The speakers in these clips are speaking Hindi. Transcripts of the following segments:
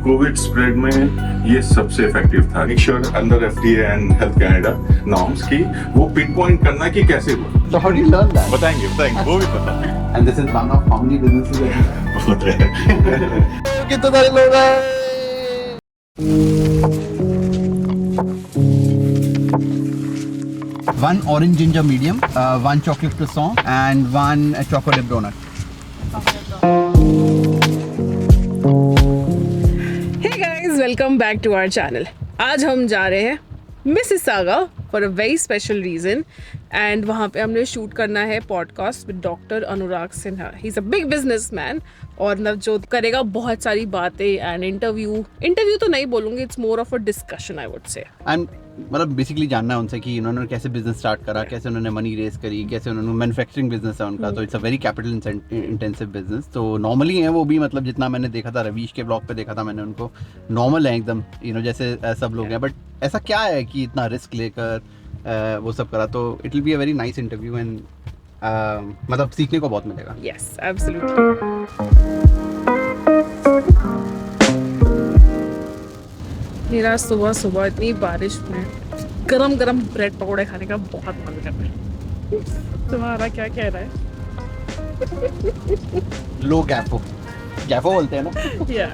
कोविड स्प्रेड में ये सबसे इफेक्टिव था। Make sure under FDA and Health Canada norms की वो पिन पॉइंट करना कि कैसे हुआ। So how do you learn that? बताएंगे वो भी पता है। And this is one of how many businesses that you have? बहुत है। कितने सारे लोग हैं? One orange ginger medium, one chocolate croissant, and one chocolate donut. Hey guys, welcome back to our channel. आज हम जा रहे हैं Mississauga for a very special reason and वहाँ पे हमने शूट करना है podcast with doctor Anurag Sinha. He is a big businessman और जो करेगा बहुत सारी बातें एंड इंटरव्यू तो नहीं बोलूँगी, it's more of a discussion I would say. And मतलब बेसिकली जानना है उनसे कि उन्होंने कैसे बिजनेस स्टार्ट करा, कैसे उन्होंने मनी रेस करी, कैसे उन्होंने मैन्युफैक्चरिंग बिजनेस है उनका, तो it's a very capital intensive business. तो नॉर्मली है वो भी, मतलब जितना मैंने देखा था रवीश के ब्लॉग पे देखा था मैंने उनको, नॉर्मल है एकदम जैसे सब लोग हैं। बट ऐसा क्या है कि इतना रिस्क लेकर वो सब करा? तो it will be a very nice interview and मतलब सीखने को बहुत मिलेगा। Yes absolutely. मेरा सुबह सुबह इतनी बारिश में गरम गरम ब्रेड पकौड़े खाने का बहुत मन कर रहा है। तुम्हारा क्या कह रहा है? लो गैफो बोलते हैं ना। या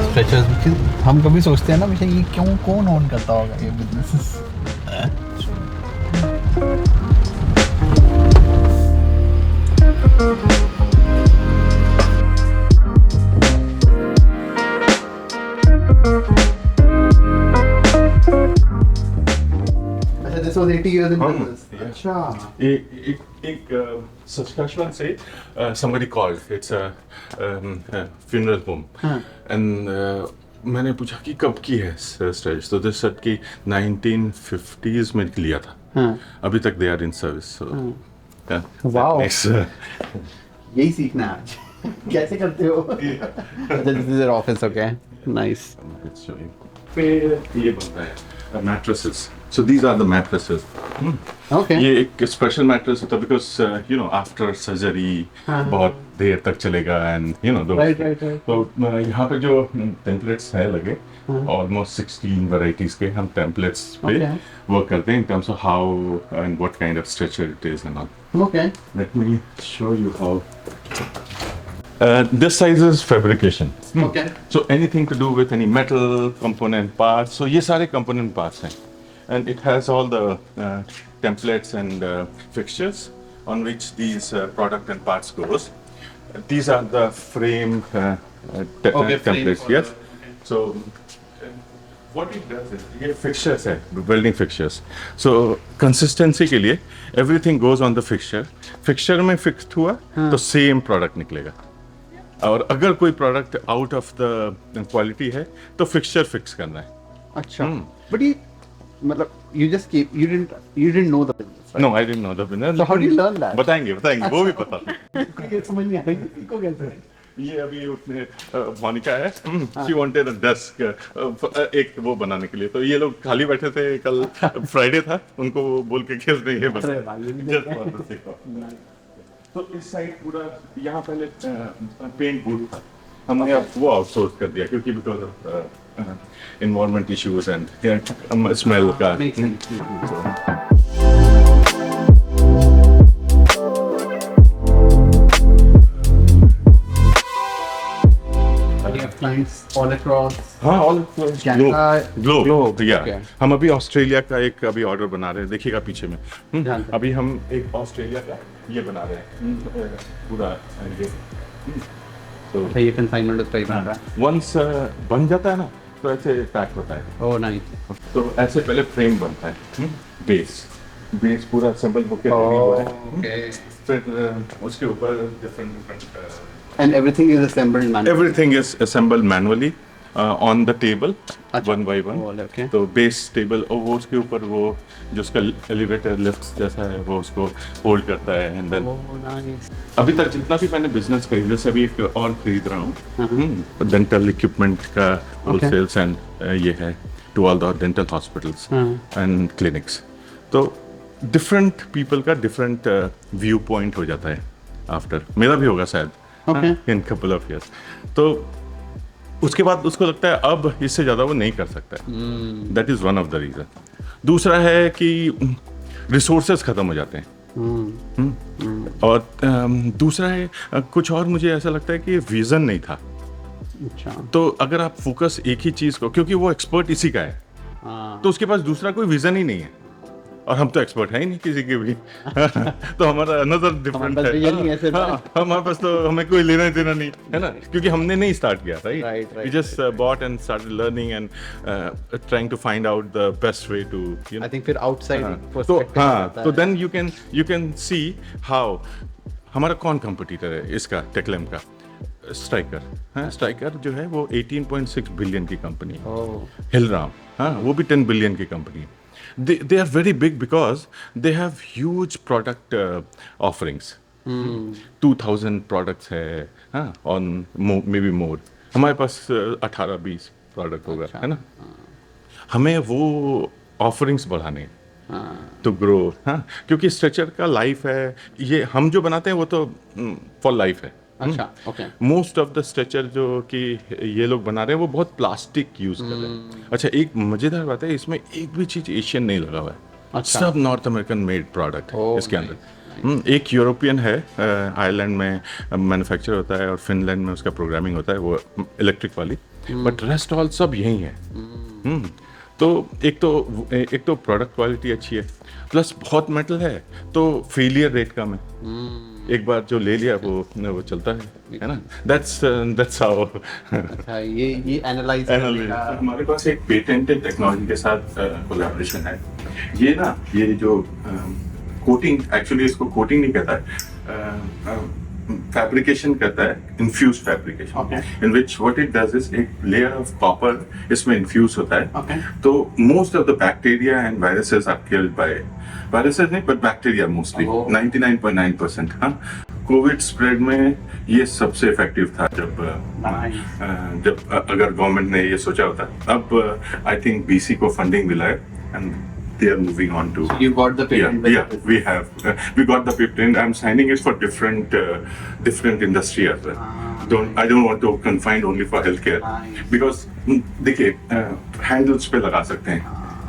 स्ट्रेचर्स हम कभी सोचते हैं ना हमेशा ये कौन ओन करता होगा ये business. This was 80 years in business. अच्छा। एक Saskatchewan से somebody called. It's a funeral home. And मैंने पूछा कि कब की है स्ट्रेच, तो this said कि 1950s में लिया था। अभी तक they are in service. So Wow. nice. यही सीखना है आज। कैसे करते हो? This is your office, okay? Nice. फिर ये बनता है mattresses. So these are the mattresses. Okay. ये एक स्पेशल मैट्रेस होता है because after surgery बहुत देर तक चलेगा and Right. तो यहाँ पे जो टेम्पलेट्स है लगे almost 16 varieties के हम टेम्पलेट्स पे वर्क करते हैं in terms of how and what kind of stretcher it is and all. Okay. Let me show you how. This size is fabrication. Okay. So anything to do with any metal component parts. So ये सारे component parts हैं. And it has all the templates and fixtures on which these product and parts goes. These are the frame templates. Yes. So what it does is ये fixtures है, welding fixtures. So consistency के लिए everything goes on the fixture. Fixture में fixed हुआ तो same product निकलेगा. और अगर कोई product out of the quality है तो fixture fix करना है. अच्छा। But ये मतलब you didn't know the business, right? No, I didn't know the business. So how do you learn that? बताएंगे वो भी पता है। ये समझ नहीं आ रही इसको कैसे? ये अभी उसने मोनिका है, शी वांटेड अ डेस्क एक वो बनाने के लिए, तो ये लोग खाली बैठे थे, कल फ्राइडे था, उनको बोल के खेल रहे हैं बस। तो इस साइड पूरा यहाँ पहले पेंट बूथ था, हमने अब वो आउटसोर्स कर दिया क्योंकि because of environment issues and smell का। Clients all across. हाँ, all globe, yeah. Okay. हम अभी ऑस्ट्रेलिया का एक अभी ऑर्डर बना रहे हैं, देखिएगा पीछे में। अभी हम एक ऑस्ट्रेलिया का ये बना रहे हैं पूरा ये। तो ये कंसाइनमेंट उसका ही बन रहा है। वंस बन जाता है ना तो ऐसे पैक होता है। Oh nice. तो ऐसे पहले फ्रेम बनता है, बेस पूरा असेंबल होके रेडी हुआ है, फिर उसके ऊपर different And everything is assembled manually. Everything is assembled manually on the table, one by one. Okay. तो बेस टेबल और वो उसके ऊपर वो जो उसका एलिवेटर लिफ्ट जैसा है वो उसको होल्ड करता है एंड देन अभी तक जितना भी मैंने बिजनेस खरीदा, जैसे अभी एक और खरीद रहा हूँ डेंटल इक्विपमेंट का होलसेल्स एंड ये है to all the dental hospitals and clinics. तो डिफरेंट पीपल का डिफरेंट व्यू पॉइंट हो जाता है आफ्टर, मेरा भी होगा शायद इन कपल ऑफ ईयर्स। तो उसके बाद उसको लगता है अब इससे ज़्यादा वो नहीं कर सकता है, that is one of the reason. दूसरा है कि रिसोर्सेज ख़त्म हो जाते हैं। और दूसरा है कुछ और, मुझे ऐसा लगता है कि विज़न नहीं था। अच्छा। तो अगर आप फोकस एक ही चीज़ को, क्योंकि वो एक्सपर्ट इसी का है, तो उसके पास दूसरा कोई विज़न ही नहीं है, और हम तो एक्सपर्ट है ही नहीं किसी के भी तो हमारा नजर डिफरेंट है। हाँ, हमारे पास तो हमें कोई लेना देना नहीं है ना, क्योंकि हमने नहीं स्टार्ट किया, right. We just bought and started learning and trying to find out the best way to, you know. I think फिर आउटसाइड तो हाँ, तो then you can see how हमारा कौन कंपटीटर है इसका, टेक्लेम का स्ट्राइकर। हाँ, स्ट्राइकर जो है वो 18.6 बिलियन की कंपनी है। हिलराम, हाँ, वो भी 10 बिलियन की कंपनी है। They are very big because they have huge product offerings. 2000 products है, हाँ, on maybe more. हमारे पास 18-20 प्रोडक्ट होगा, है ना। हमें वो ऑफरिंग्स बढ़ाने हैं तो ग्रो, हाँ, क्योंकि स्ट्रेचर का लाइफ है, ये हम जो बनाते हैं वो तो फॉर लाइफ है। अच्छा, okay. Most of the stretcher जो कि ये लोग बना रहे हैं वो बहुत प्लास्टिक यूज कर रहे हैं। अच्छा, एक मजेदार बात है, इसमें एक भी चीज एशियन नहीं लगा हुआ है। अच्छा। सब नॉर्थ अमेरिकन मेड प्रोडक्ट है इसके अंदर। एक यूरोपियन है, आयरलैंड में मैन्युफैक्चर होता है, और फिनलैंड में उसका प्रोग्रामिंग होता है, वो इलेक्ट्रिक वाली, बट रेस्ट ऑल सब यही है। तो एक तो प्रोडक्ट क्वालिटी अच्छी है, प्लस बहुत मेटल है, तो फेलियर रेट कम है। एक बार जो ले लिया वो चलता है ना। That's how. अच्छा, ये एनालाइज हमारे पास एक पेटेंटेड टेक्नोलॉजी के साथ कोलैबोरेशन है। ये जो कोटिंग, एक्चुअली इसको कोटिंग नहीं कहता है, फैब्रिकेशन कहता है, infuse fabrication, in which what it does is एक लेयर ऑफ कॉपर इसमें इन्फ्यूज होता है। तो most of the bacteria and viruses are killed by, viruses नहीं बट बैक्टीरिया मोस्टली, 99.9%। हाँ, कोविड स्प्रेड में ये सबसे इफेक्टिव था, जब अगर गवर्नमेंट ने ये सोचा होता। अब आई थिंक बीसी को फंडिंग मिला है and they are moving on to. So you got the patent? Yeah, we got the patent. I'm signing it for different industry as well. I don't want to confine only for healthcare, because देखिए handles पे लगा सकते हैं,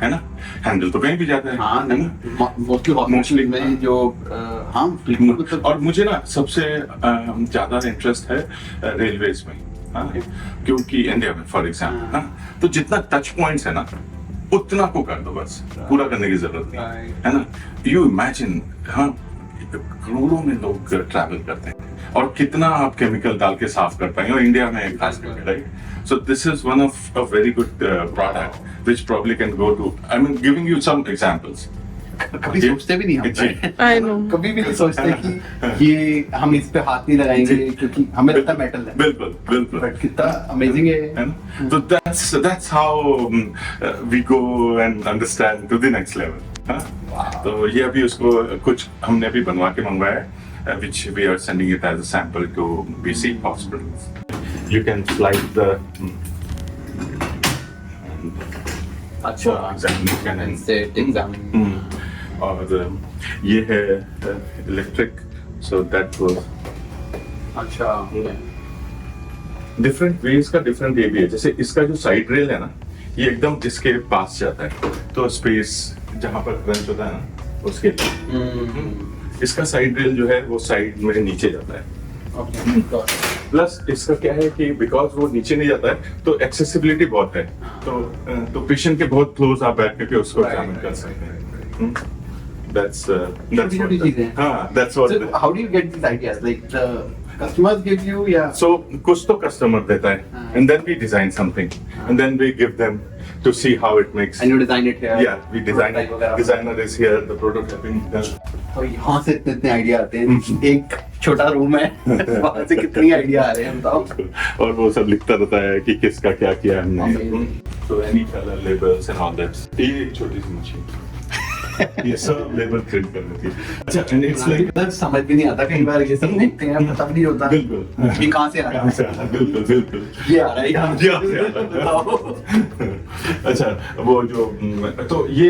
है ना। हैंडल तो कहीं भी जाता है, है ना, मोस्टली में जो हाँ। और मुझे ना सबसे ज्यादा इंटरेस्ट है रेलवेज में, हाँ, क्योंकि इंडिया में फॉर एग्जाम्पल, हाँ, तो जितना टच पॉइंट्स है ना उतना को कर दो, बस पूरा करने की जरूरत नहीं, है ना। यू इमेजिन, हाँ, करोड़ों में लोग ट्रैवल करते हैं, और कितना आप केमिकल डाल के साफ कर पाएंगे, और इंडिया में खास करके, right. So this is one of a very good product which probably can go to, I mean giving you some examples. कभी सोचते भी नहीं हम, I know. कभी भी नहीं सोचते कि ये हम इस पे हाथ नहीं लगाएंगे, क्योंकि हमें लगता है मेटल है। बिल्कुल बट कितना अमेजिंग है। तो that's how we go and understand to the next level. तो ये अभी उसको कुछ हमने अभी बनवा के मंगवाया है, which we are sending it as a sample to BC hospitals. You can slide the अच्छा, एग्जामिन। और ये है इलेक्ट्रिक, सो दैट वाज अच्छा। डिफरेंट वेज का डिफरेंट ये भी है। जैसे इसका जो साइड रेल है ना, ये एकदम इसके पास जाता है, तो स्पेस जहाँ पर क्रंच होता है ना उसके लिए। इसका साइड रेल जो है वो साइड में नीचे जाता है। प्लस इसका क्या है कि बिकॉज वो नीचे नहीं जाता है तो एक्सेसिबिलिटी बहुत है, तो पेशेंट के बहुत क्लोज आप बैठ करके उसको एग्जामिन कर सकते हैं। That's what. So how do you get these ideas? Like the customers give you, yeah. So कुछ तो customer देता है, and then we design something, and then we give them to see how it makes. And you design it here. Yeah, we design it. Designer is here, the prototyping done. तो यहाँ से इतने आइडिया आते हैं। एक छोटा रूम है, वहाँ से कितनी आइडिया आ रहे हैं बताओ। और वो सब लिखता रहता है कि किसका क्या किया हमने। So any color labels and all that. ये एक छोटी सी मशीन। ये सब लेबर प्रिंट कर देती है। अच्छा, एंड इट्स लाइक मतलब समझ भी नहीं आता कई बार ये सब देखते हैं पता भी नहीं होता बिल्कुल ये कहाँ से आ रहा कहाँ से आ रहा है, बिल्कुल बिल्कुल ये आ रहा है यहाँ जी, आपसे आ रहा है। अच्छा, वो जो तो ये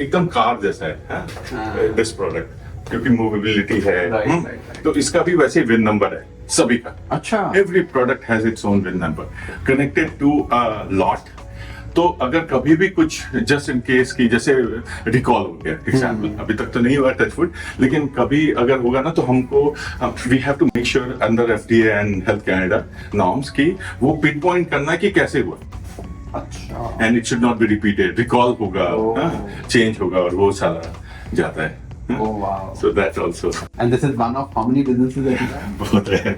एकदम कार जैसा है दिस प्रोडक्ट, क्योंकि मूवेबिलिटी है। Right. तो इसका भी वैसे विन नंबर है सभी का। अच्छा every product has its own VIN number connected to a lot. तो अगर कभी भी कुछ जस्ट इन केस की जैसे रिकॉल हो गया एग्जाम्पल, अभी तक तो नहीं हुआ टचवुड, लेकिन कभी अगर होगा ना तो हमको we have to make sure under FDA and Health Canada norms की वो पिन पॉइंट करना कि कैसे हुआ, अच्छा and it should not be repeated. Recall होगा, चेंज होगा और वो सारा जाता है। Oh wow. So that's also And this is one of how many businesses that you have? बहुत है।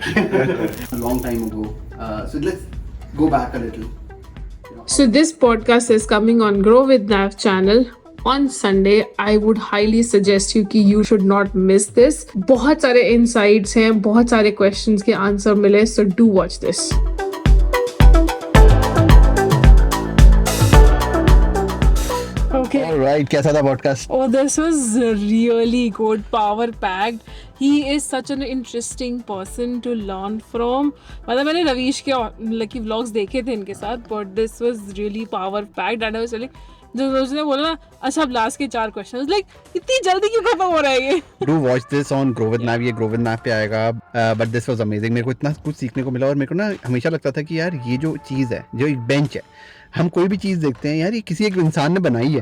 A long time ago. So let's go back a little. So this podcast is coming on Grow with Nav channel on Sunday. I would highly suggest you कि you should not miss this. बहुत सारे insights हैं, बहुत सारे questions के answer मिले, so do watch this. Okay. Alright, कैसा था podcast? Oh, this was really good, power packed. He is such an interesting person to learn from. मतलब मैंने रवीश के लकी व्लॉग्स देखे थे इनके साथ, but this was really power packed. And I was like, जब उसने बोला ना, अच्छा अब लास्ट के 4 क्वेश्चन, लाइक इतनी जल्दी क्यों खत्म हो रहा है ये? Do watch this on Grow with Nav. ये Grow with Nav पे आएगा. But this was amazing. मेरे को इतना कुछ सीखने को मिला और मेरे को ना हमेशा लगता था कि यार ये जो चीज़ है, जो एक बेंच है, हम कोई भी चीज़ देखते हैं यार ये किसी एक इंसान ने बनाई है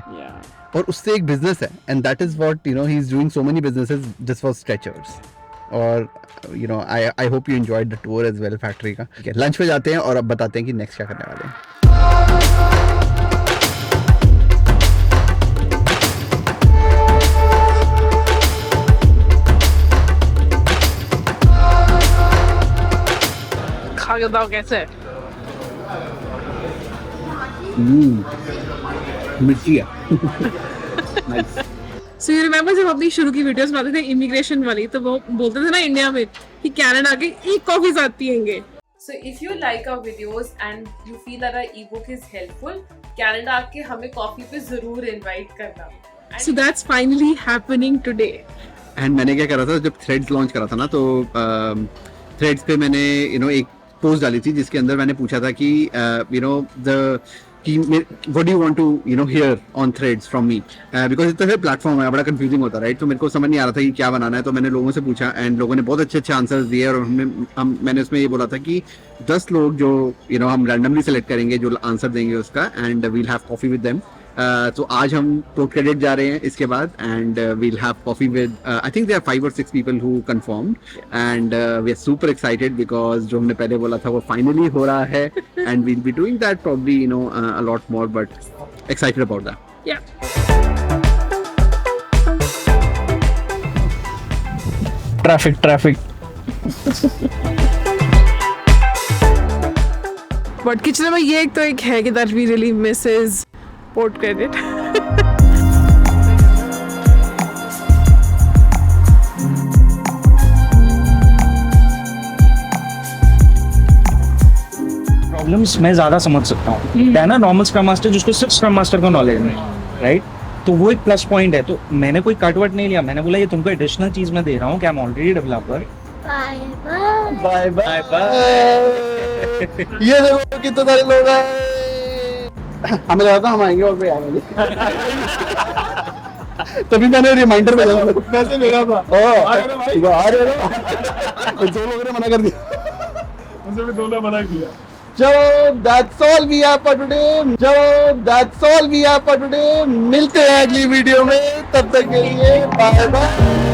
और उससे एक बिजनेस है, and that is what you know he is doing so many businesses just for stretchers. और you know I hope you enjoyed the tour as well factory का। ठीक है, लंच पे जाते हैं और अब बताते हैं कि नेक्स्ट क्या करने वाले हैं। खा के बताओ कैसे है? मिर्ची है। Nice. So you remember जब अपनी शुरू की वीडियोस बनाते थे इमिग्रेशन वाली, तो वो बोलते थे ना इंडिया में कि कनाडा के एक कॉफी साथ पियेंगे। So if you like our videos and you feel that our ebook is helpful, Canada आके हमें कॉफी पे जरूर इनवाइट करना। So that's finally happening today. And मैंने क्या करा था जब थ्रेड्स लॉन्च करा था ना, तो थ्रेड्स पे मैंने यू नो एक पोस्ट डाली थी जिसके अंदर मैंने पूछा था कि यू नो द कि what do you want to you know here on Threads from me, because इतना है प्लेटफॉर्म है, बड़ा कंफ्यूजिंग होता है राइट। तो मेरे को समझ नहीं आ रहा था कि क्या बनाना है, तो मैंने लोगों से पूछा एंड लोगों ने बहुत अच्छे अच्छे आंसर्स दिए और मैंने उसमें ये बोला था कि 10 लोग जो यू नो हम रैंडमली सेलेक्ट करेंगे जो आंसर देंगे उसका, and we'll have coffee with them. तो आज हम टोट क्रेडिट जा रहे हैं इसके बाद, and we'll have coffee with I think there 5 or 6 people who confirmed, and we are super excited because जो हमने पहले बोला था वो फाइनली हो रहा है, and we'll be doing that probably you know a lot more, but excited about that. Yeah. Traffic but kitchen में ये एक तो एक है कि that we really misses port credit. Problems मैं ज़्यादा समझ सकता हूँ। है ना नॉर्मल स्क्रम मास्टर जिसको सिर्फ स्क्रम मास्टर का नॉलेज नहीं, राइट? तो वो एक प्लस पॉइंट है। तो मैंने कोई कट वट नहीं लिया, मैंने बोला ये तुमको एडिशनल चीज़ मैं दे रहा हूँ कि I am already developer. Bye bye bye. ये देखो कितने सारे लोग हैं, हमें लगा था हम आएंगे और कोई आएंगे तभी मैंने रिमाइंडर भेजा वैसे मेरा था। आ रहे हो 2 लोगों ने मना कर दिया, मुझे भी 2 ने मना किया। चलो that's all we have for today। चलो that's all we have for today। मिलते हैं अगली वीडियो में, तब तक के लिए बाय बाय।